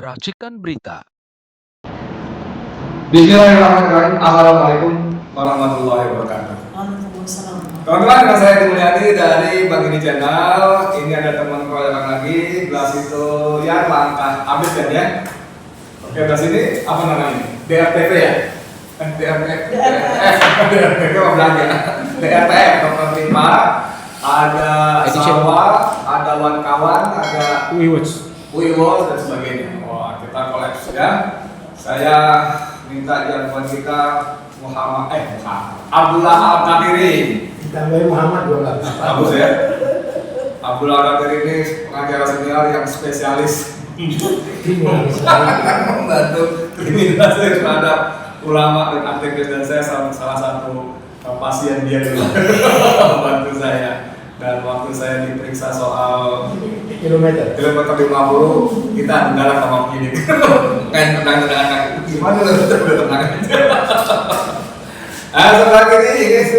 Racikan Berita. Bismillahirrahmanirrahim. Assalamualaikum warahmatullahi wabarakatuh. Waalaikumsalam. Teman-teman, dengan saya Mulyadi dari Bang Ini Channel. Ini ada teman keroyokan lagi. Gelas itu ya langkah habis kan ya. Oke, gelas ini apa namanya? DRTV ya? DRTV apa belanja? DRTF, Dokter Prima. Ada Sawa, ada Kawan, ada Wiwos dan sebagainya. Wah, kita koleksi ya. Saya minta jagoan kita Abdullah Al-Qadiri. Tambahin Muhammad 12. Bagus ya. Abdullah Al-Qadiri ini pengacara senior yang spesialis membantu kriminalisasi terhadap ulama dan aktivis, dan saya salah satu pasien dia dulu membantu saya. Dan waktu saya diperiksa soal kilometer 50, kita dengar sama begini kan tenang gimana udah tenang setelah ini guys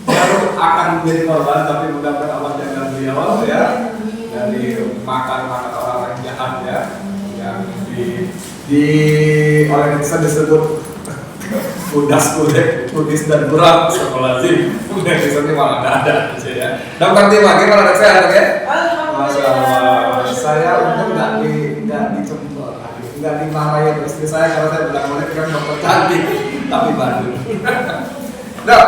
baru akan menjadi korban, tapi mudah-mudahan Allah jaga beliau ya dari makan orang jahat ya, yang di oleh netizen disebut kudas, kudis dan buram sekolah sih. Udah di sini malah nggak ada aja ya. Dokter Tima, gimana dok, sehat ya? Masya Allah. Saya untung nggak dicembur, nggak dimarahin istri saya kalau saya bilang boleh kan dokter cantik tapi Bandung. Dok,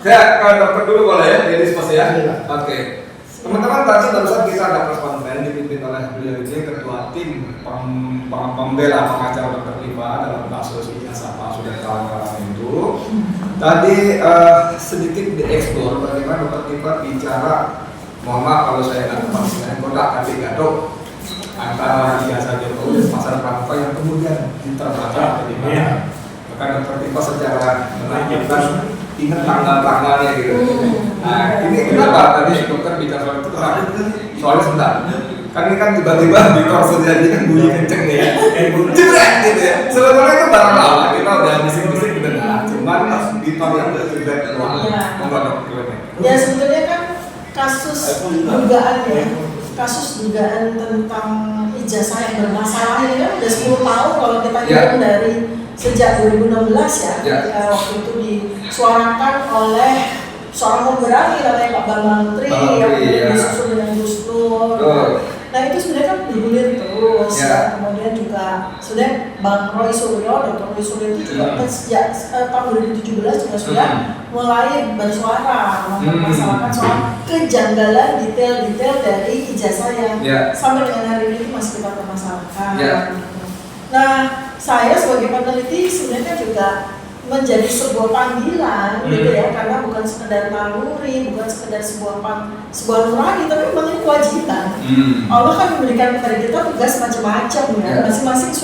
saya ke dokter dulu boleh ya? Jadi spasi ya. Oke. Teman-teman, tadi barusan kita ada press conference dipimpin oleh beliau ini, ketua tim pembela pengacara Dokter Tima dalam kasus ijazah palsu dan kawan-kawan itu. Tadi sedikit dieksplor bagaimana Dokter Tima bicara, mohon maaf kalau saya nggak tepat dengan kodak tapi gadok antara ijazah Jokowi dan Pasar Pramuka yang kemudian diterbaca di mana. Bahkan Dokter Tima secara menunjukkan ingat tanggal-tanggalnya gitu. Nah, ini kenapa tadi dokter bicara soal itu terang? Soalnya sebentar. Kan ini kan tiba-tiba di torso jadi kan bunyi kenceng nih ya. Jebret gitu ya. Sebetulnya itu barang lama, kita udah bisik-bisik mendengar. Cuman di torso yang udah jebret keluar. Monggo dok. Ya sebetulnya kan kasus dugaan tentang ijazah yang bermasalah ini kan udah 10 tahun kalau kita hitung dari sejak 2016 ya. Waktu itu disuarakan oleh seorang pemberani namanya Pak Bambang Menteri yang disusul dengan Gus Dur. Nah itu sebenarnya kan bergulir terus. Kemudian juga sudah Bang Roy Suryo, Dr. Roy Suryo itu juga sejak tahun 2017 juga sudah mulai bersuara mempermasalahkan soal kejanggalan detail-detail dari ijazah yang sampai dengan hari ini masih kita permasalahkan. Nah, saya sebagai peneliti sebenarnya juga menjadi sebuah panggilan gitu ya, karena bukan sekedar naluri, bukan sekedar sebuah nurani, tapi memang ini kewajiban. Allah kan memberikan kepada kita tugas macam-macam ya, masing-masing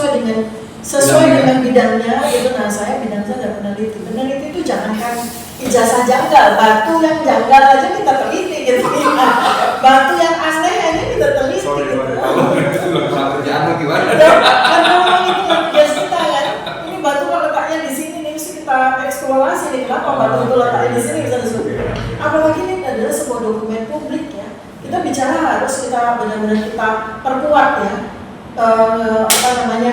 sesuai dengan bidangnya gitu. Nah, saya bidang saya adalah peneliti. Peneliti itu jangankan ijazah janggal, batu yang janggal aja kita teliti gitu. Batu yang asli aja kita teliti. Kalau itu udah kerjaan lagi gimana? Kan memang itu tugas kita kan. Ini batu kalau letaknya di sini nih mesti kita eksplorasi nih, kenapa batu itu letaknya di sini bisa disebut. Apalagi ini adalah sebuah dokumen publik ya. Kita bicara harus kita benar-benar kita perkuat ya.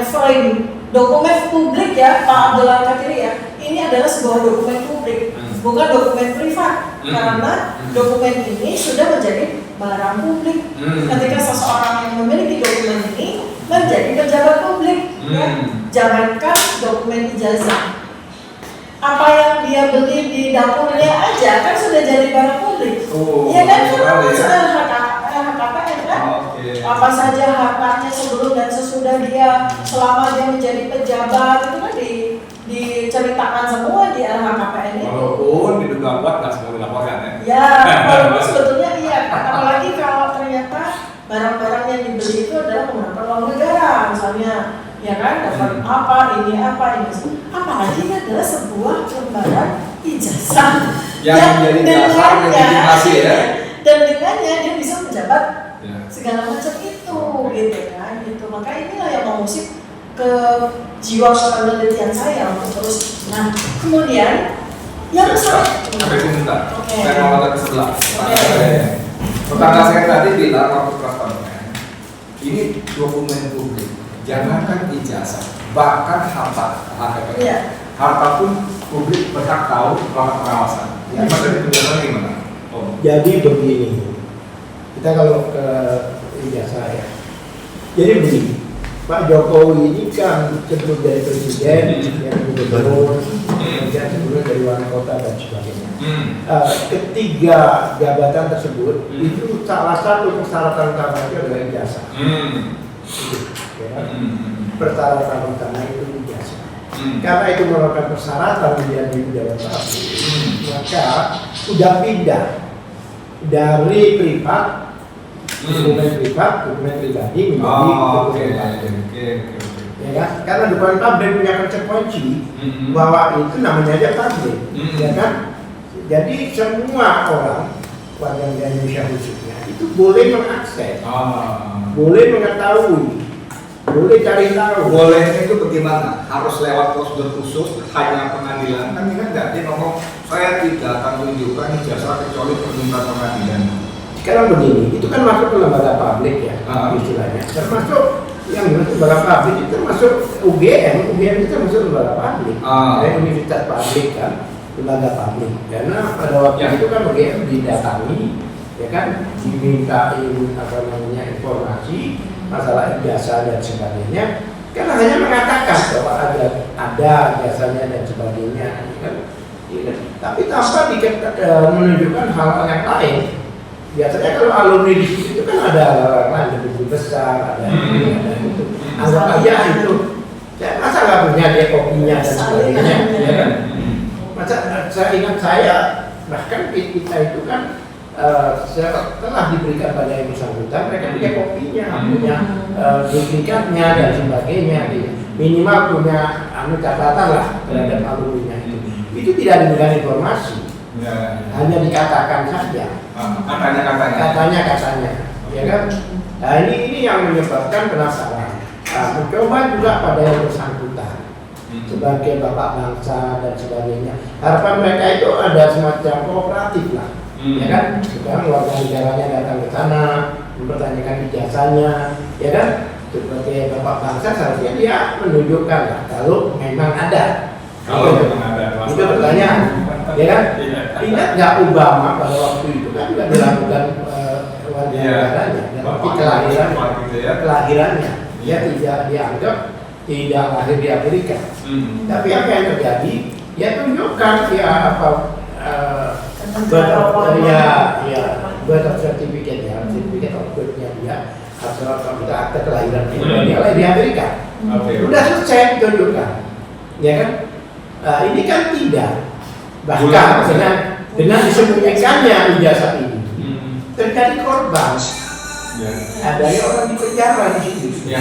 Frame dokumen publik ya Pak Abdullah Al-Qadiri ya. Ini adalah sebuah dokumen publik, bukan dokumen privat. Karena dokumen ini sudah menjadi barang publik. Ketika seseorang yang memiliki dokumen ini menjadi pejabat publik, ya, jangankan dokumen ijazah, apa yang dia beli di dapurnya aja kan sudah jadi barang publik. Ya kan LHKPN kan? Apa saja hartanya sebelum dan sesudah dia, selama dia menjadi pejabat itu kan diceritakan semua di LHKPN ini. Walaupun diduga kuat nggak semua dilaporkan ya. Ya, walaupun sebetulnya iya. Apalagi kalau ternyata barang-barang yang dibeli itu adalah menggunakan uang negara, misalnya, ya kan, dapat apa ini. Apalagi ini adalah sebuah lembaran ijazah yang menjadi dasar legitimasi ya. Dan dengannya dia bisa menjabat segala macam itu, gitu kan, gitu. Maka inilah yang mengusik ke jiwa penelitian saya untuk terus. Nah, kemudian yang sampai sini bentar. Saya mau ke sebelah. Tetangga saya tadi bilang waktu kelas ini dokumen publik. jangankan ijazah, bahkan harta. Iya. Harta pun publik berhak tahu melakukan pengawasan. Ini materi penjelasan gimana? Jadi begini, kita kalau ke ijazah ya. Jadi begini, Pak Jokowi ini kan sebelum dari presiden, yang gubernur, kemudian sebelumnya dari wali kota dan sebagainya. Ketiga jabatan tersebut itu salah satu persyaratan utamanya adalah ijazah. Ya, persyaratan utama itu ijazah. Karena itu merupakan persyaratan menjadi pejabat publik, maka sudah pindah dari privat dokumen pribadi menjadi dokumen publik. Ya kan? Karena dokumen publik punya konsekuensi bahwa itu namanya aja publik, ya kan? Jadi semua orang warga negara Indonesia khususnya itu boleh mengakses, boleh mengetahui, boleh cari tahu. Bolehnya itu bagaimana? Harus lewat prosedur khusus, hanya pengadilan. Kan ini kan nggak dia ngomong saya tidak akan tunjukkan ijazah kecuali permintaan pengadilan. Sekarang begini, itu kan masuk ke lembaga publik ya, istilahnya. Termasuk yang dimaksud lembaga publik itu termasuk UGM itu termasuk lembaga publik, universitas publik kan, lembaga publik. Karena pada waktu itu kan UGM didatangi, ya kan, dimintain informasi masalah ijazah dan sebagainya. Karena hanya mengatakan bahwa ada ijazahnya dan sebagainya, kan. Tapi tanpa menunjukkan hal yang lain. Biasanya kalau alumni di situ itu kan ada orang lain lebih besar, ada ini, ada itu. Anggap aja itu. Masa nggak punya dia kopinya dan sebagainya, ya kan? Masa saya ingat bahkan kita itu kan setelah diberikan pada yang bersangkutan, mereka punya kopinya, punya duplikatnya dan sebagainya. Minimal punya catatan lah terhadap alumninya itu. Itu tidak diberikan informasi. Hanya dikatakan saja. Katanya, ya kan? Nah ini yang menyebabkan penasaran. Mencoba juga pada yang bersangkutan sebagai bapak bangsa dan sebagainya. Harapan mereka itu ada semacam kooperatif lah, ya kan? Sekarang warga negaranya datang ke sana mempertanyakan ijazahnya, ya kan? Sebagai bapak bangsa seharusnya dia menunjukkan lah kalau memang ada. Itu pertanyaan, ya kan? Ingat nggak Obama pada waktu itu kan juga dilakukan warga negaranya, dan kelahirannya, dia tidak dianggap tidak lahir di Amerika. Tapi apa yang terjadi? Ya tunjukkan ya apa birth certificate ya, certificate of birth-nya dia, atau akte kelahiran dia lahir di Amerika. Udah selesai tunjukkan, ya kan? Ini kan tidak, bahkan dengan disembunyikannya ijazah ini terjadi korban. Ada orang di penjara di sini.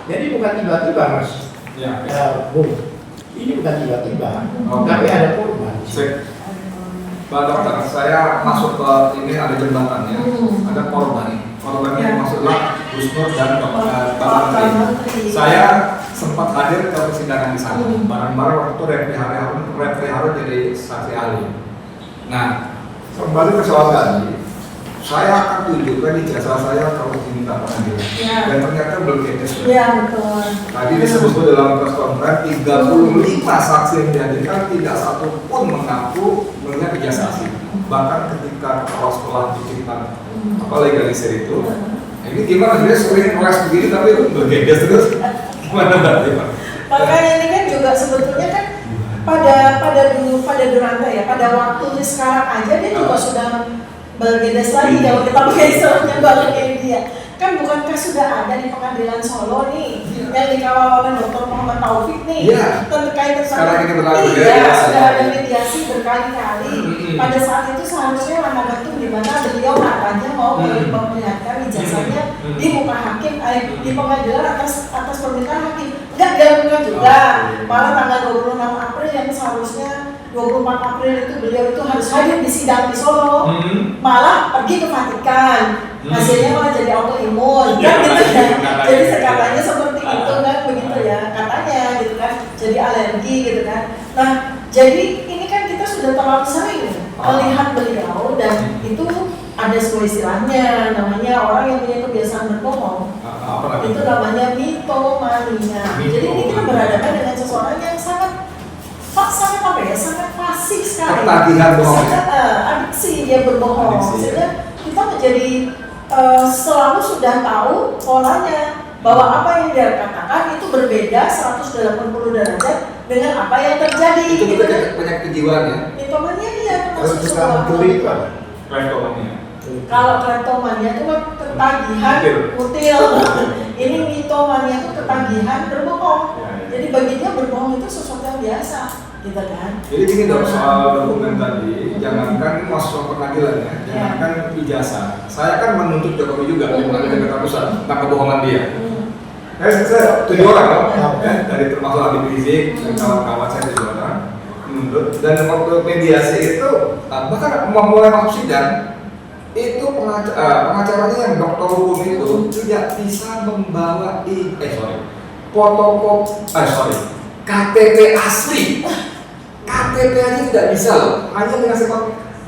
Jadi bukan tiba-tiba mas, Bung. Ini bukan tiba-tiba, tapi ada korban. Pak Dokter, saya masuk ke ini ada jembatannya, ada korban. Korbannya maksudnya Gus Nur dan Pak Menteri. Saya sempat hadir ke persidangan di sana, bareng-bareng waktu Refri Harun jadi saksi ahli. Nah, kembali ke soal tadi, saya akan tunjukkan ijazah saya kalau diminta pengadilan. Dan ternyata belum etes. Iya betul. Tadi disebut dalam press conference 35 saksi yang dihadirkan tidak satu pun mengaku melihat ijazah asli. Bahkan ketika kepala sekolah bikinkan legalisir itu, ini gimana dia sering ngeles begini tapi bergegas terus. Makanya ini kan juga sebetulnya kan pada Duranta ya, pada waktunya sekarang aja dia juga sudah bergedas lagi kalau kita pakai istilahnya balik ini dia. Kan bukankah sudah ada di pengadilan Solo nih yang dikawal oleh Dr. Muhammad Taufik nih terkait tersangka. Iya, sudah ada mediasi berkali-kali. Pada saat itu seharusnya Lanagantung di mana beliau katanya mau memperlihatkan ijazahnya di muka hakim, di pengadilan atas permintaan hakim. Enggak dilakukan juga. Malah tanggal 26 April yang seharusnya 24 April itu beliau itu harus hadir di sidang di Solo, malah pergi ke Vatikan. Hasilnya malah jadi autoimun, kan gitu ya. Jadi katanya seperti itu kan, begitu ya, katanya gitu kan, jadi alergi gitu kan. Nah, jadi ini kan kita sudah terlalu sering melihat beliau dan itu ada sebuah istilahnya, namanya orang yang punya kebiasaan berbohong. Itu namanya mitomani. mitomania. Jadi ini kita berhadapan dengan seseorang yang sangat apa ya, sangat fasih sekali. Ketagihan bohong. Sangat adiksi dia berbohong. Sehingga kita menjadi selalu sudah tahu polanya bahwa apa yang dia katakan itu berbeda 180 derajat dengan apa yang terjadi. Itu gitu kan. banyak kejiwaan ya. Mitomania dia Kalau termasuk kita mencuri itu apa? Kleptomania. kalau kleptomania itu kan ketagihan mutil. Ini mitomania itu ketagihan berbohong. Jadi bagi dia berbohong itu sesuatu yang biasa, gitu kan? Jadi gini dok, soal dokumen tadi, jangankan masuk pengadilan ya, jangankan ijazah. Saya kan menuntut Jokowi juga di Pengadilan Jakarta Pusat tentang kebohongan dia. Saya 7 orang dong, ya, dari termasuk Habib Rizik dan kawan-kawan saya 7 orang menuntut. Dan waktu mediasi itu, bahkan mulai masuk sidang, itu pengacaranya yang dokter hukum itu tidak bisa membawa KTP asli. KTP aja tidak bisa loh, hanya dikasih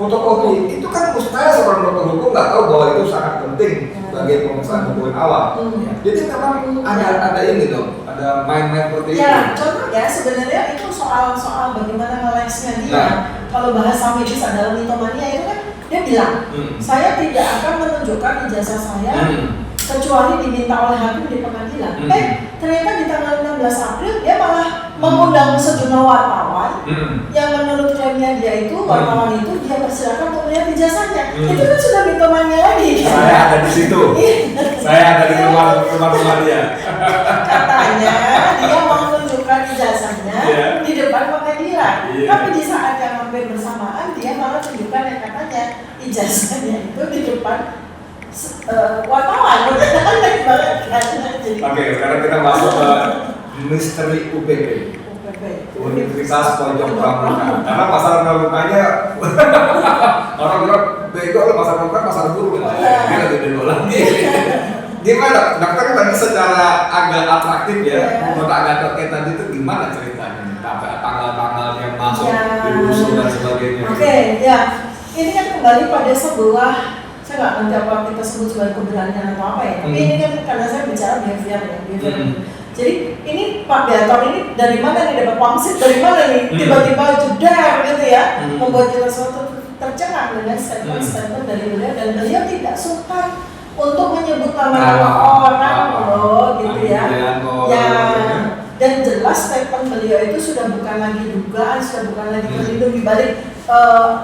fotokopi. Itu kan mustahil seorang dokter hukum nggak tahu bahwa itu sangat penting sebagai pemeriksaan dokumen awal. Jadi memang ada ini dong, ada main-main seperti itu. Ya, contoh ya sebenarnya itu soal bagaimana ngelesnya dia. Kalau bahasa medis adalah mitomania itu kan dia bilang, saya tidak akan menunjukkan ijazah saya kecuali diminta oleh hakim di pengadilan. Ternyata di tanggal 16 April dia malah mengundang sejumlah wartawan yang menurut klaimnya dia itu wartawan itu dia persilakan untuk melihat ijazahnya. Itu kan sudah mitomania lagi. Saya ada di situ. Saya ada di rumah dia. Katanya dia mau menunjukkan ijazahnya di depan pengadilan. Tapi di saat yang hampir bersamaan dia malah tunjukkan yang katanya ijazahnya itu di depan wartawan. Aneh banget kan. Oke, sekarang kita masuk ke misteri UPP. Universitas Pojok Pramuka. Karena pasar pramukanya orang bilang bego lo pasar pramuka pasar buruh. Dia lebih bego lagi. Gimana? Dokter tadi secara agak atraktif ya, agak kayak tadi itu gimana ceritanya? Tanggal-tanggal yang masuk diusul dan sebagainya. Oke, ya. Ini kan kembali pada sebuah, saya nggak ngerti apa kita sebut sebagai keberanian atau apa ya. Tapi ini kan karena saya bicara behavior ya, behavior. Jadi ini Pak Gatot ini dari mana nih dapat pangsit, dari mana nih tiba-tiba jedar gitu ya, membuat kita suatu tercengang dengan statement dari beliau, dan beliau tidak suka untuk menyebut nama orang loh gitu ya. Ya, dan jelas statement beliau itu sudah bukan lagi dugaan, sudah bukan lagi berlindung di balik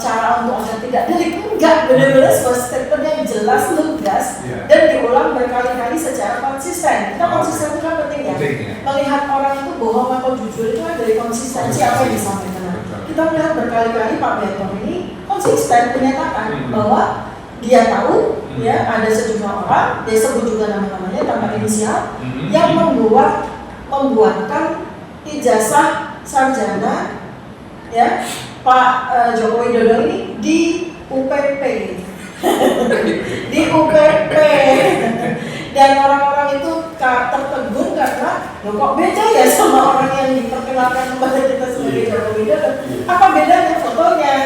cara untuk agar tidak delik. Enggak, benar-benar sebuah statement yang jelas, lugas, dan diulang berkali-kali secara konsisten. Kita konsisten itu kan penting ya. Melihat orang itu bohong atau jujur itu kan dari konsistensi apa yang disampaikan. Kita melihat berkali-kali Pak Gatot ini konsisten menyatakan bahwa dia tahu ya ada sejumlah orang, dia sebut juga nama-namanya tanpa inisial, yang membuatkan ijazah sarjana ya Pak Joko Widodo ini di UPP. Di UPP. Dan orang-orang itu tertegun karena kok beda ya sama orang yang diperkenalkan kepada kita sebagai Joko Widodo. Apa bedanya fotonya?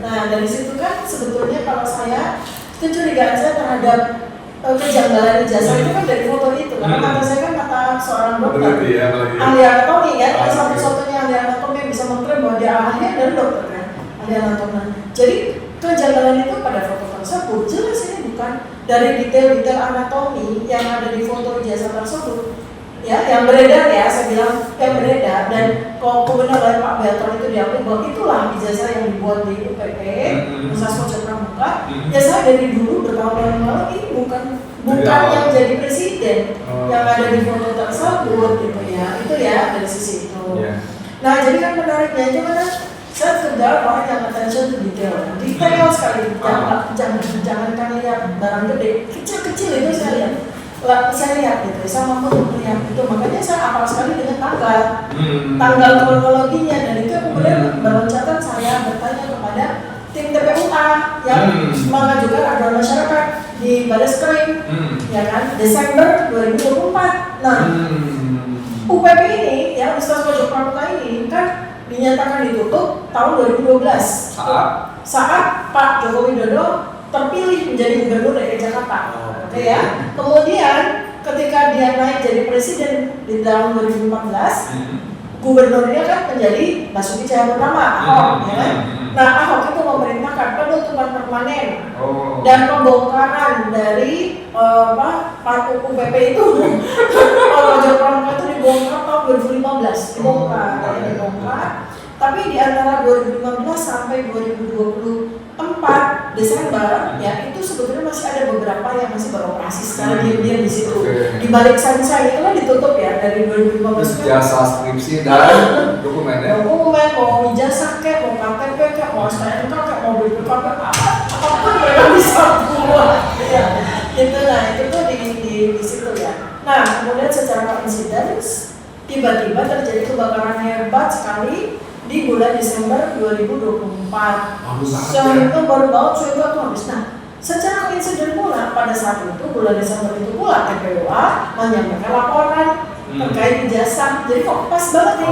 Nah dari situ kan sebetulnya kalau saya kecurigaan saya terhadap kejanggalan ijazah itu kan dari foto itu. Karena kata saya kan kata seorang dokter ahli anatomi ya, satu-satunya ahli anatomi yang bisa mengklaim bahwa dia ahli adalah dokter kan, ahli anatomi. Jadi kejanggalan itu pada foto tersebut jelas ini bukan dari detail-detail anatomi yang ada di foto ijazah tersebut ya, yang beredar ya, saya bilang yang beredar, dan kalau kebenaran oleh Pak Gatot itu diakui bahwa itulah ijazah yang dibuat di UPP Universitas Pojok Pramuka. Ya saya dari dulu bertahun-tahun lalu ini bukan yang jadi presiden yang ada di foto tersebut gitu ya, itu ya dari sisi itu. Nah jadi kan menariknya gimana? Saya sudah orang yang attention to detail sekali. Jangan lihat barang gede, kecil-kecil itu saya lihat gitu, saya mampu melihat itu, makanya saya hafal sekali dengan tanggal kronologinya, dan itu kemudian berencana saya bertanya kepada tim TPUA yang mengajukan aduan masyarakat di Baris Krim, ya kan, Desember 2024. Nah, UPP ini, ya Universitas Pojok Pramuka ini kan dinyatakan ditutup tahun 2012 saat Pak Joko Widodo terpilih menjadi gubernur DKI Jakarta. Oke ya. Kemudian ketika dia naik jadi presiden di tahun 2014, gubernurnya kan menjadi Basuki Cahayapurnama, Ahok, ya kan? Nah, Ahok itu memerintahkan penutupan permanen dan pembongkaran dari Paku PP itu, Pojok Pramuka itu dibongkar tahun 2015, dibongkar. Tapi di antara 2015 sampai 2024 Desember, ya itu sebetulnya masih ada beberapa yang masih beroperasi secara diam-diam di situ. Di balik sunshine itu kan ditutup ya dari 2015. Jasa skripsi dan dokumen ya. Dokumen, mau ijazah kek, mau KTP kek, mau STNK kek, mau BPKB, apapun mereka bisa buat. Ya, itu nah itu tuh di situ ya. Nah kemudian secara coincidence tiba-tiba terjadi kebakaran hebat sekali di bulan Desember 2024. Soalnya itu baru banget, soalnya itu habis. Nah, secara insiden pula pada saat itu bulan Desember itu pula TPUA menyampaikan laporan terkait ijazah. Jadi kok pas banget nih,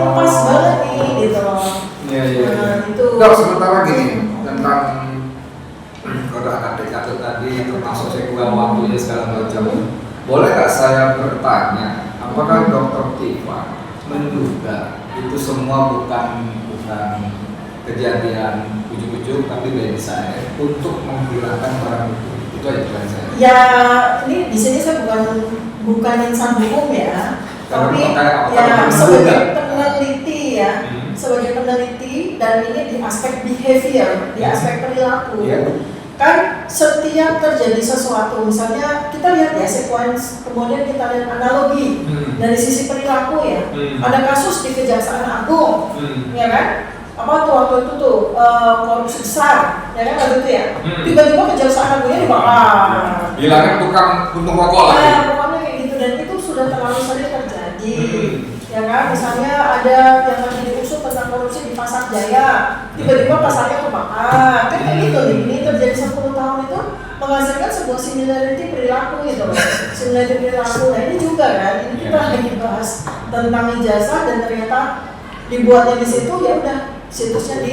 gitu loh. Iya. Itu. Dok, sementara gini tentang kode KPK itu tadi termasuk saya kurang waktunya segala macam. Boleh nggak saya bertanya, apakah Dr. Tifa menduga itu semua bukan kejadian ujuk-ujuk tapi dari saya untuk menghilangkan barang bukti? Itu aja pertanyaan saya. Ya, ini di sini saya bukan insan hukum ya, tapi ya sebagai peneliti ya, sebagai peneliti dan ini di aspek behavior, di aspek perilaku. Kan setiap terjadi sesuatu, misalnya kita lihat ya sequence, kemudian kita lihat analogi dari sisi perilaku ya. Ada kasus di Kejaksaan Agung, ya kan? Apa tuh waktu itu tuh korupsi besar, ya kan waktu itu ya. Tiba-tiba Kejaksaan Agungnya dibakar. Bilangnya tukang puntung rokok lagi. Nah, pokoknya kayak gitu dan itu sudah terlalu sering terjadi. Ya kan, misalnya ada yang lagi diusut tentang korupsi di Pasar Jaya, tiba-tiba pasarnya kebakar, kan kayak gitu. Ini terjadi 10 tahun itu menghasilkan sebuah similarity perilaku gitu loh. Similarity perilaku, nah ini juga kan, ini kita lagi bahas tentang ijazah dan ternyata dibuatnya di situ, ya udah situsnya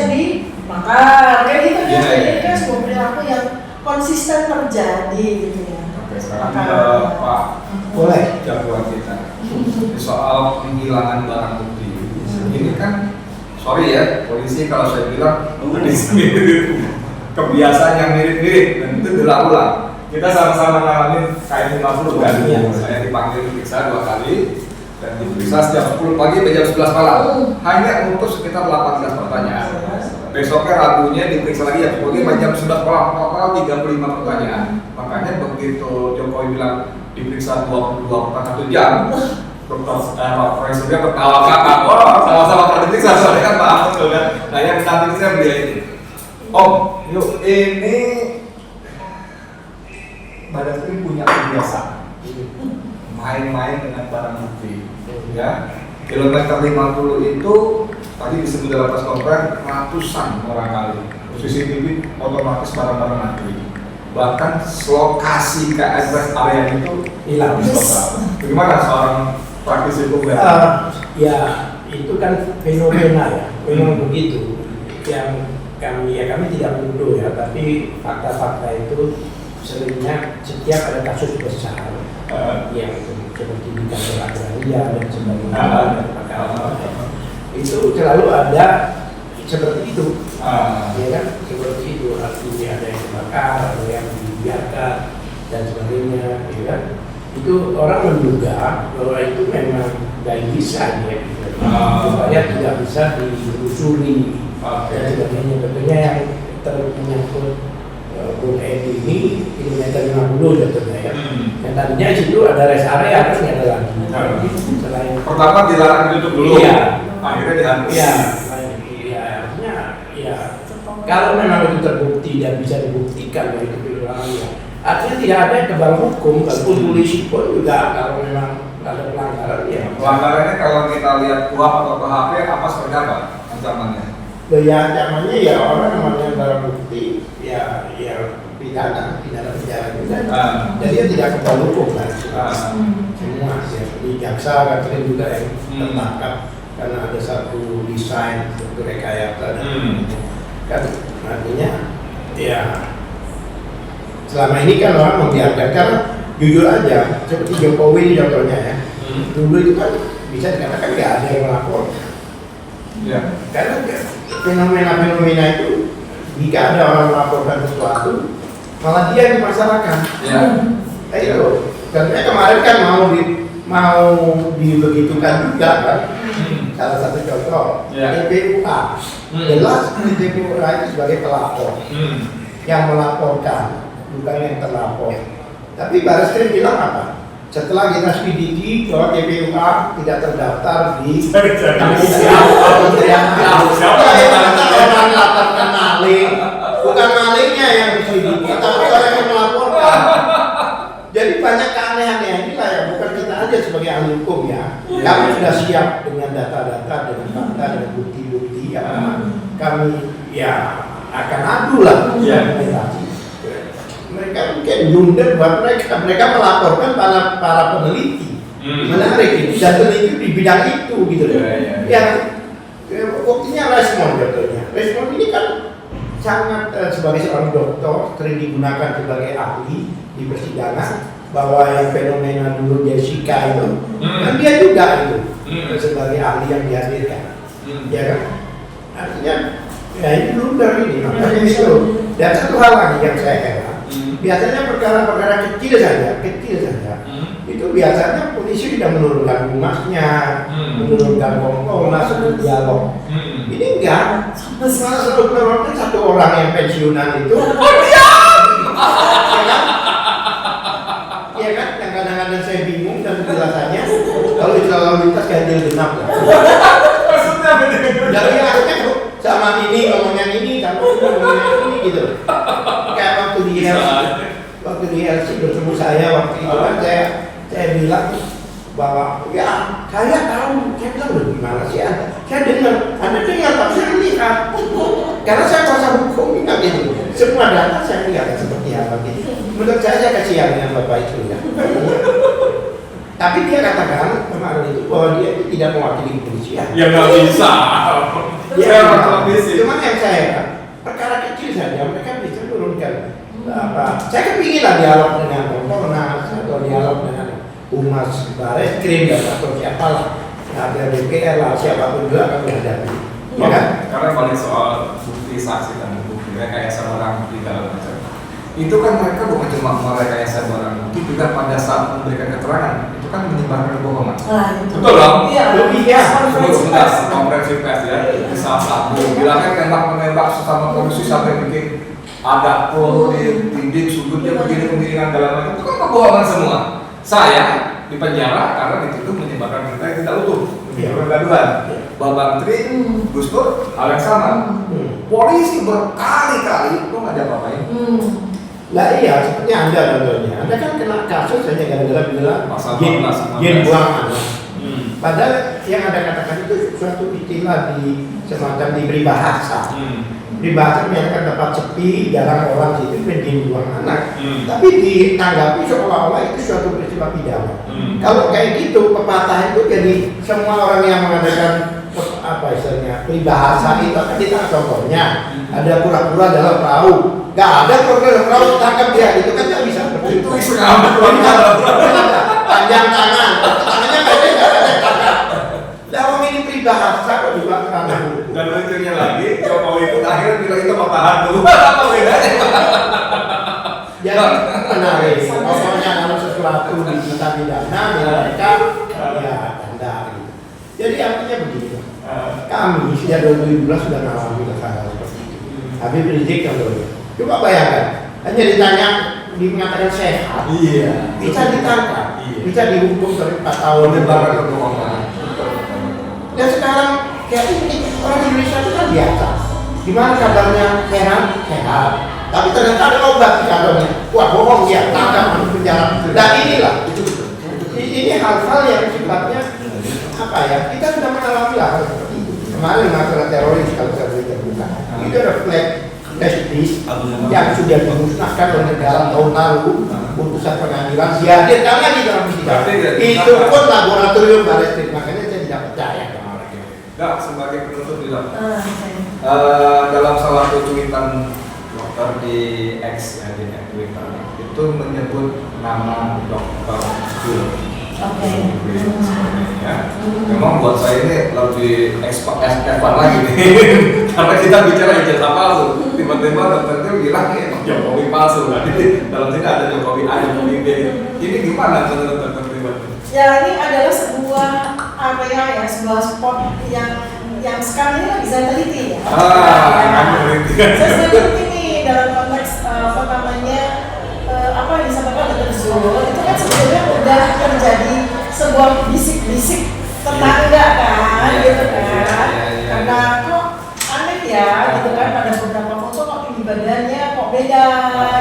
dibakar, kayak gitu kan. Jadi kan sebuah perilaku yang konsisten terjadi gitu ya. Sekarang Pak boleh jagoan kita soal penghilangan barang bukti. Ini kan, sorry ya, polisi kalau saya bilang di sini kebiasaan yang mirip-mirip dan itu dilakukan. Kita sama-sama ngalamin kayak 50 kan. Saya dipanggil diperiksa 2 kali dan diperiksa sejak 10 pagi sampai jam 11 malam. Hanya untuk sekitar 18 pertanyaan. Besoknya Rabunya diperiksa lagi jam 11 malam, total 35 pertanyaan. Makanya begitu Jokowi bilang diperiksa 22 jam, Pak Presiden ketawa kakak, sama-sama pernah diperiksa, soalnya kan paham betul kan. Nah yang saat ini saya beli ini, Om, yuk ini Badan Krim punya kebiasaan main-main dengan barang bukti, ya. Kilometer 50 itu tadi disebut dalam press conference ratusan orang kali. CCTV otomatis barang-barang mati. Bahkan lokasi ke address area itu hilang. Bagaimana seorang praktisi hukum? Ya itu kan fenomena ya, memang begitu. Yang kami tidak menuduh ya, tapi fakta-fakta itu seringnya setiap ada kasus besar yang seperti di kantor agraria dan sebagainya, itu selalu ada seperti itu, ya kan, seperti itu. Artinya ada yang terbakar, ada yang dibiarkan dan sebagainya, ya kan. Itu orang menduga bahwa itu memang dari bisa ya, supaya tidak bisa ditelusuri dan sebagainya. Tentunya yang termenyangkut Bung Edi ini kilometer 50 jatuhnya ya. Yang tadinya situ ada rest area, terus nggak ada lagi. Selain pertama dilarang ditutup dulu. Iya. Akhirnya dihapus. Iya. Iya, artinya ya kalau memang itu terbukti dan bisa dibuktikan bahwa itu perilaku ya. Artinya tidak ada kebal hukum, walaupun polisi pun juga kalau memang ada pelanggaran ya. Pelanggarannya kalau kita lihat KUHP atau KHP apa seperti apa ancamannya? Ya ancamannya ya orang namanya barang bukti ya pidana penjara juga. Jadi dia tidak kebal hukum kan. Semua ya, di jaksa kan sering juga yang tertangkap karena ada satu desain untuk rekayasa dan kan artinya ya selama ini kan orang membiarkan, karena jujur aja seperti Jokowi ini contohnya ya, dulu itu kan bisa dikatakan nggak ada yang melapor. Ya. Karena fenomena-fenomena itu jika ada orang melaporkan sesuatu malah dia di masyarakat. Ya. Itu. Karena kemarin kan mau dibegitukan juga kan. Salah satu contoh TPUA. Jelas TPUA itu sebagai pelapor. Yang melaporkan, bukan yang terlapor. Tapi Barreskrim bilang apa? Setelah kita selidiki bahwa TPUA tidak terdaftar di Kementerian orang melaporkan maling, bukan malingnya yang diselidiki, tapi orang yang melaporkan. Jadi banyak keanehan inilah ya, bukan kita aja sebagai ahli hukum ya. Kami sudah siap dengan data-data, dengan fakta, dengan bukti-bukti yang kami ya akan adu lah argumentasi. Mereka mungkin blunder buat mereka melaporkan para peneliti. Menarik ini, dan peneliti di bidang itu gitu loh. Ya, buktinya respon contohnya. Respon ini kan sangat sebagai seorang dokter sering digunakan sebagai ahli di persidangan, bahwa yang fenomena dulu Jessica itu kan dia juga itu sebagai ahli yang dihadirkan, ya kan? Artinya ya ini blunder ini, makanya itu. Dan satu hal lagi yang saya heran, biasanya perkara-perkara kecil saja itu biasanya polisi sudah menurunkan humasnya, menurunkan Kompolnas untuk dialog. Ini enggak, malah selalu satu orang yang pensiunan itu, ya kan, yang kadang-kadang saya bingung dan penjelasannya kalau di lalu lintas ganjil genap lah. Jadi akhirnya sama ini ngomongnya ini, sama ini ngomongnya ini gitu. Kayak waktu di LC bertemu saya waktu itu kan saya bilang bahwa ya saya tahu, saya bilang udah gimana sih saya dengar tapi saya lihat karena saya kuasa hukum ingat itu semua data saya lihat seperti apa gitu. Menurut saya kasihan dengan bapak itu ya. Tapi dia katakan kemarin itu bahwa dia tidak mewakili kepolisian. Ya nggak bisa. Cuman yang saya perkara kecil saja mereka bisa turunkan apa? Saya kepingin lah dialog dengan Kompolnas atau dialog dengan Humas Barreskrim atau siapalah, ada DPR lah, siapapun juga akan dihadapi. Ya kan? Karena balik soal bukti saksi dan bukti rekayasa barang bukti dalam macam itu kan mereka bukan cuma merekayasa barang bukti, juga pada saat memberikan keterangan itu kan menyebarkan kebohongan. Betul dong? Iya. Sebentar, konferensi pers ya. Salah satu bilangnya tembak-menembak sesama polisi sampai bikin ada peluru di dinding sudutnya begini kan dalam macam itu kan kebohongan semua. Saya di penjara karena dituduh menyebarkan berita yang tidak utuh, kegaduhan. Babang Tri, Gus Dur, hal yang sama. Polisi berkali-kali itu nggak ada apa-apain. Lah iya, seperti Anda contohnya. Anda kan kena kasus hanya gara-gara bilang gen buang anak. Padahal yang Anda katakan itu suatu istilah di semacam diberi bahasa. Peribahasa menyatakan tempat sepi, jarang orang situ pengen buang anak. Tapi ditanggapi seolah-olah itu suatu peristiwa pidana. Kalau kayak gitu, pepatah itu jadi semua orang yang mengadakan apa istilahnya peribahasa itu kan kita contohnya ada pura-pura dalam perahu, nggak ada pura-pura dalam perahu tangkap dia, itu kan nggak bisa begitu. Panjang tangan, tangannya pendek nggak ada tangkap. Dalam ini peribahasa kok juga karena dan lucunya lagi Jokowi itu akhirnya bilang itu patah hantu. Apa bedanya? Jadi menarik. Pokoknya kalau sesuatu di kita pidana mereka ya tanda gitu. Jadi artinya begini. Kami sejak 2017 sudah mengalami hal seperti itu. Habib Rizik contohnya. Coba bayangkan, hanya ditanya mengatakan sehat, bisa ditangkap, bisa dihukum sampai 4 tahun Menyebarkan kebohongan. Dan sekarang kayak ini orang Indonesia itu kan biasa. Gimana kabarnya sehat, tapi ternyata ada obat di kantornya. Wah bohong dia, tangkap masuk penjara. Dan inilah, ini hal-hal yang sifatnya apa ya? Kita sudah mengalami hal seperti itu. Kemarin masalah teroris kalau saya boleh terbuka, itu ada flash disk yang sudah dimusnahkan oleh negara tahun lalu. Putusan pengadilan dihadirkan lagi dalam persidangan. Itu pun laboratorium Barreskrim, makanya saya tidak percaya. Enggak, sebagai penutup bilang dalam salah satu cuitan Twitter di X ya, di Twitter itu menyebut nama Dr. Jul. Oke. Ya. Memang buat saya ini lebih expert lagi nih. Karena kita bicara ijazah palsu, tiba-tiba dokter itu bilang ini emang Jokowi palsu kan. Dalam sini ada Jokowi A, Jokowi B. Ini gimana menurut dokter pribadi? Ya, ini adalah sebuah area ya, sebuah spot yang sekarang ini lagi saya teliti ya. Saya teliti nih dalam konteks apa yang disampaikan Dr. Zul itu kan sebetulnya udah terjadi sebuah bisik-bisik tetangga kan, gitu kan. Karena kok aneh ya, gitu kan, pada beberapa foto kok tinggi badannya kok beda,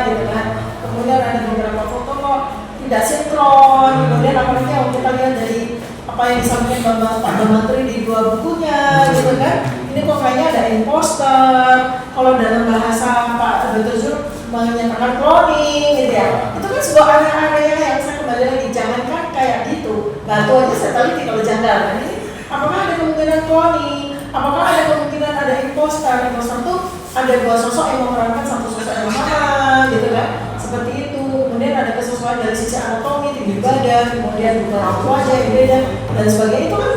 gitu kan. Kemudian ada beberapa foto kok tidak sinkron, kemudian apalagi yang kita lihat dari apa yang disampaikan Pak Menteri di 2 bukunya, gitu kan. Ini kok kayaknya ada imposter. Kalau dalam bahasa Pak Dr. Zul menyatakan cloning, gitu ya. Itu kan sebuah area-area yang saya kembali lagi, jangankan kayak gitu. Batu aja saya teliti kalau janggal. Ini apakah ada kemungkinan cloning? Apakah ada kemungkinan ada imposter? Imposter itu ada 2 sosok yang memerankan satu sosok yang sama, gitu kan. Seperti itu. Kemudian ada kesesuaian dari sisi anatomi, tinggi badan, kemudian juga raut wajah yang beda dan sebagainya. Itu kan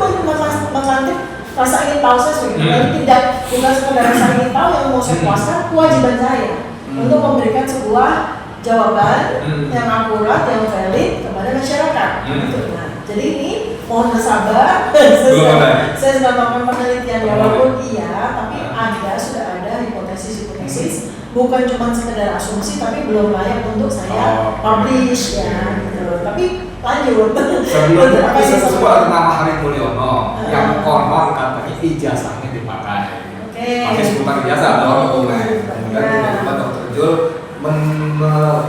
menglantik rasa ingin tahu saya sebagai tidak bukan sekedar rasa ingin tahu yang mau saya puaskan, kewajiban saya untuk memberikan sebuah jawaban yang akurat, yang valid kepada masyarakat. Nah, jadi ini mohon bersabar. Saya sedang melakukan penelitian walaupun iya, tapi sudah ada hipotesis, bukan cuma sekedar asumsi, tapi belum layak untuk saya publish ya, gitu. Tapi lanjut. Sebelumnya sebuah nama Hari Mulyono yang konon katanya ijazahnya dipakai. Pakai sebutan ijazah dong, kemudian tiba-tiba Dr. Jul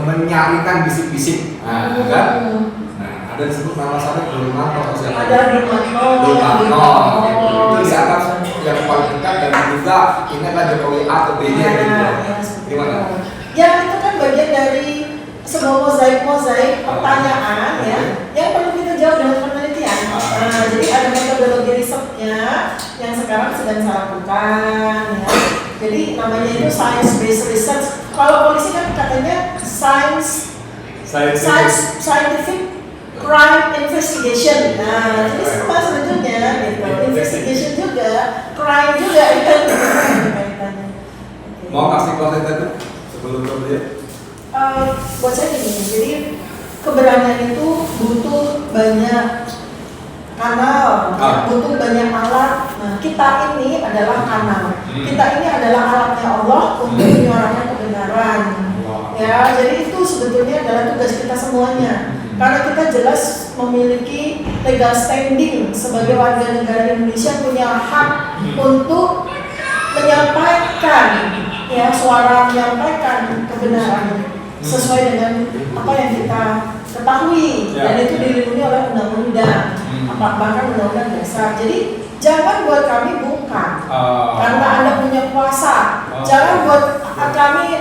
menyaringkan bisik-bisik, kan? Nah, ada disebut nama saya Dulmanto, ada Dulmanto, itu dianggap yang paling dekat dan juga ini adalah Jokowi A atau B nya gitu. Gimana? Ya itu kan bagian dari sebuah mozaik pertanyaan ya, yang perlu kita jawab dengan penelitian. Jadi ada metodologi risetnya yang sekarang sedang saya lakukan ya. Jadi namanya itu science based research. Kalau polisi kan katanya scientific crime investigation. Nah, jadi sama sebetulnya gitu. Investigation juga, crime juga itu kaitannya. Mau kasih konten itu sebelum kemudian? Buat saya gini, jadi keberanian itu butuh banyak kanal, butuh banyak alat. Nah, kita ini adalah kanal. Kita ini adalah alatnya Allah untuk menyuarakan kebenaran. Ya, jadi itu sebetulnya adalah tugas kita semuanya. Karena kita jelas memiliki legal standing sebagai warga negara Indonesia, punya hak untuk menyampaikan ya, suara menyampaikan kebenaran sesuai dengan apa yang kita ketahui, dan itu dilindungi oleh undang-undang, bahkan undang-undang dasar. Jadi jangan buat kami bukan karena Anda punya kuasa. Jangan buat kami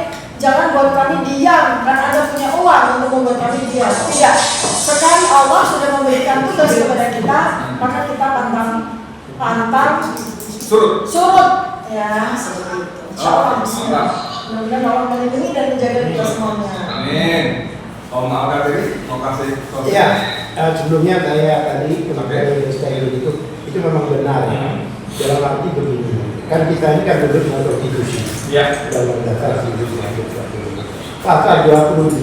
diam karena Anda punya uang untuk membuat kami diam. Tidak. Sekali Allah sudah memberikan tugas kepada kita, maka kita pantang surut. Ya, seperti itu. Mudah-mudahan Allah melindungi dan menjaga kita semuanya. Amin. Om Alga tadi mau kasih solusi? Iya, sebelumnya saya tadi kemarin itu memang benar ya. Dalam arti begini, kan kita ini kan duduk dengan konstitusi. Dalam dasar konstitusi. Pasal 28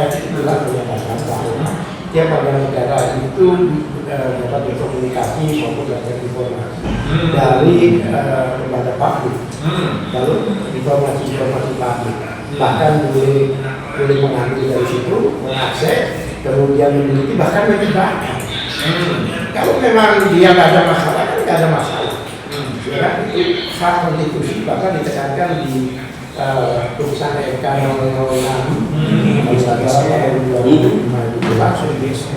itu menyatakan bahwa tiap warga negara itu dapat berkomunikasi maupun belajar informasi dari lembaga publik. Lalu informasi publik bahkan boleh mengambil dari situ, mengakses, kemudian memiliki, bahkan menyebarkan. Kalau memang dia nggak ada masalah, kan nggak ada masalah. Ya, itu hak konstitusi, bahkan ditekankan di putusan MK 006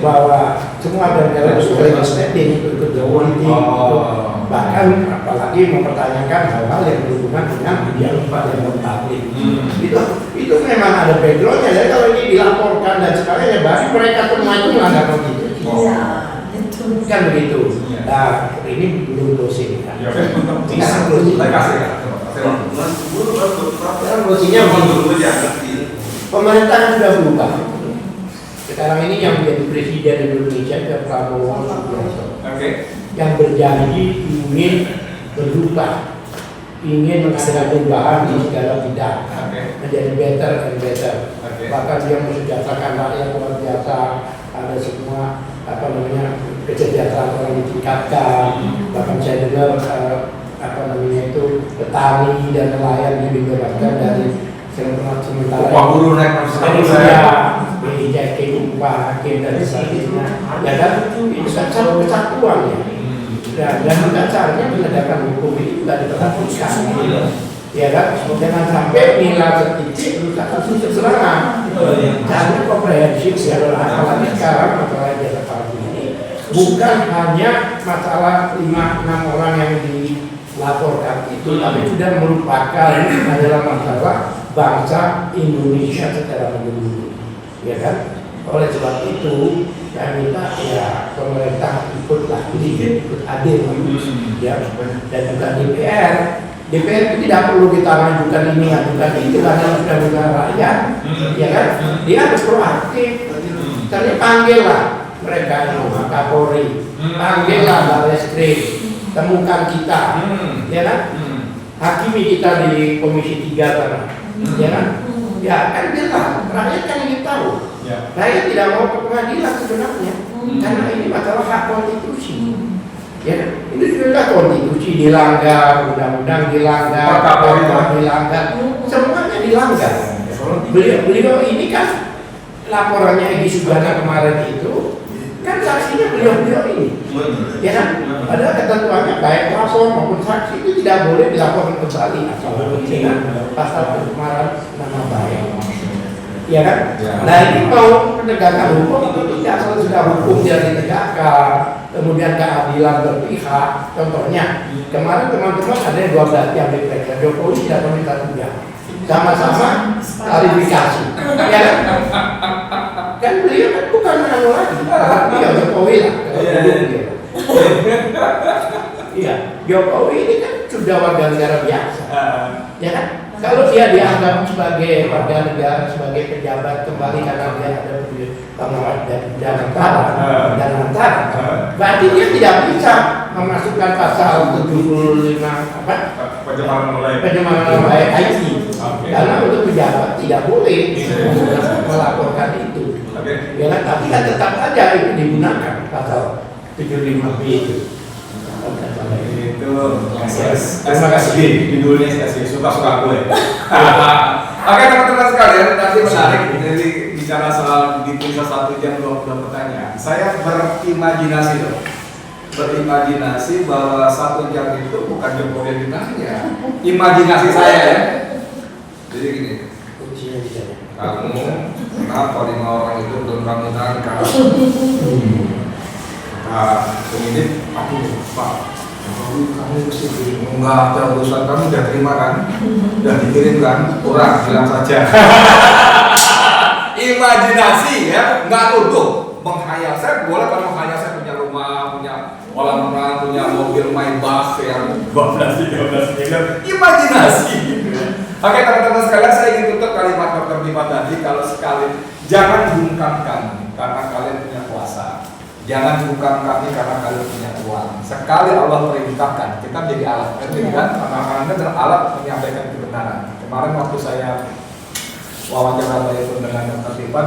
bahwa semua negara itu legislatif untuk politik, bahkan apalagi mempertanyakan hal-hal yang berhubungan dengan dialog publik. Itu memang ada backgroundnya. Jadi kalau ini dilaporkan dan sebagainya, berarti mereka semua itu melanggar konstitusi. Kan begitu. Nah, ini belum closing. Saya kasih ya. Sekarang posisinya pemerintah sudah berubah. Sekarang ini yang menjadi presiden Indonesia adalah Prabowo Subianto. Yang berjanji ingin berubah, ingin mengadakan perubahan di segala bidang, menjadi better and better. Bahkan dia mensejahterakan rakyat luar biasa, ada semua kesejahteraan orang ditingkatkan. Bahkan saya dengar petani dan nelayan dibebaskan dari sementara upah buruh naik hakim dan sebagainya. Ya kan itu kan satu kesatuan ya. Dan dasarnya penegakan hukum itu tidak diperhatikan. Ya kan, jangan sampai nilai setitik rusak kasus serangan. Jangan komprehensif ya, apalagi sekarang masalah jasa palsu ini bukan hanya masalah 5-6 orang yang dilaporkan itu, tapi sudah merupakan adalah masalah bangsa Indonesia secara menyeluruh. Ya kan, oleh sebab itu saya minta ya pemerintah ikutlah ikut adil ya, dan juga DPR itu tidak perlu kita majukan ini majukan itu karena sudah bukan rakyat, ya kan? Dia harus proaktif. Misalnya panggillah mereka yang Kapolri, panggillah Barreskrim, temukan kita, ya kan? Hakimi kita di Komisi 3 sana, ya kan? Ya kan jelas, rakyat kan ingin tahu. Rakyat tidak mau ke pengadilan sebenarnya, karena ini masalah hak konstitusi. Ya, ini sudah konstitusi dilanggar, undang-undang dilanggar, peraturan dilanggar, semuanya dilanggar. Beliau ini kan laporannya Egy Sugana kemarin itu kan saksinya beliau ini, ya kan? Padahal ketentuannya baik lapor maupun saksi itu tidak boleh dilaporkan kembali asal dengan pasal pencemaran nama baik. Ya kan? Nah ini mau penegakan hukum itu tidak asal sudah hukum yang ditegakkan, kemudian keadilan berpihak. Contohnya kemarin teman-teman ada yang 12 yang diperiksa, Jokowi tidak meminta tunjangan, sama-sama klarifikasi. Ya kan? Kan beliau kan bukan menang lagi, beliau Jokowi lah. Iya, Jokowi ini kan sudah warga negara biasa, ya kan? Kalau dia dianggap sebagai warga negara, sebagai pejabat kembali karena dia ada pengawas dan antara, berarti dia tidak bisa memasukkan pasal 75 pencemaran nama baik IT, karena untuk pejabat tidak boleh melaporkan itu. Ya kan? Tapi kan tetap aja itu digunakan pasal 75B itu. Terima kasih judulnya suka-suka gue. Oke teman-teman sekalian, nanti menarik jadi bicara soal di kisah 1 jam 20 pertanyaan. Saya berimajinasi bahwa 1 jam itu bukan Jokowi yang ditanya. Imajinasi saya ya. Jadi gini, kamu kenapa 5 orang itu belum kamu tangkap? Penyidik, Pak, kamu mesti enggak ada urusan, kamu udah terima kan? Udah dikirimkan? Kurang, bilang saja. Imajinasi ya, nggak tutup. Menghayal, saya boleh kan menghayal saya punya rumah, punya kolam renang, punya mobil Maybach yang 12-13 miliar. Imajinasi. Oke teman-teman sekalian, saya ingin tutup kalimat Dr. Bima tadi. Kalau sekali, jangan bungkam kami karena kalian punya kuasa. Jangan bungkam kami karena kalian punya uang. Sekali Allah perintahkan, kita menjadi alat. Kan? Karena adalah alat menyampaikan kebenaran. Kemarin waktu saya wawancara itu dengan Dr. Tipa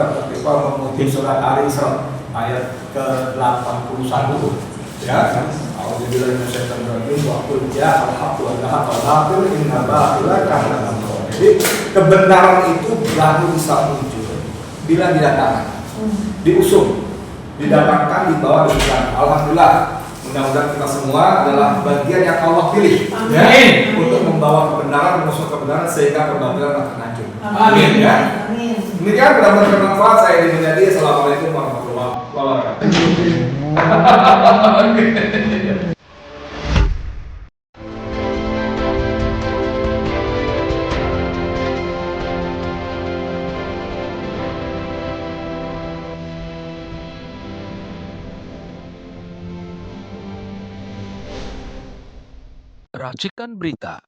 mengutip surat Al-Isra ayat ke-81. Ya, Alhamdulillah Indonesia terjadi waktu dia al-haqu al-haqu inna ba'ila karena jadi kebenaran itu baru bisa muncul bila didatangkan, diusung, didatangkan, dibawa dengan alhamdulillah. Mudah-mudahan kita semua adalah bagian yang Allah pilih ya, untuk membawa kebenaran, mengusung kebenaran sehingga kebatilan akan hancur. Amin ya. Amin. Demikian mudah-mudahan bermanfaat. Saya Edi Mulyadi. Assalamualaikum warahmatullahi wabarakatuh. Racikan Berita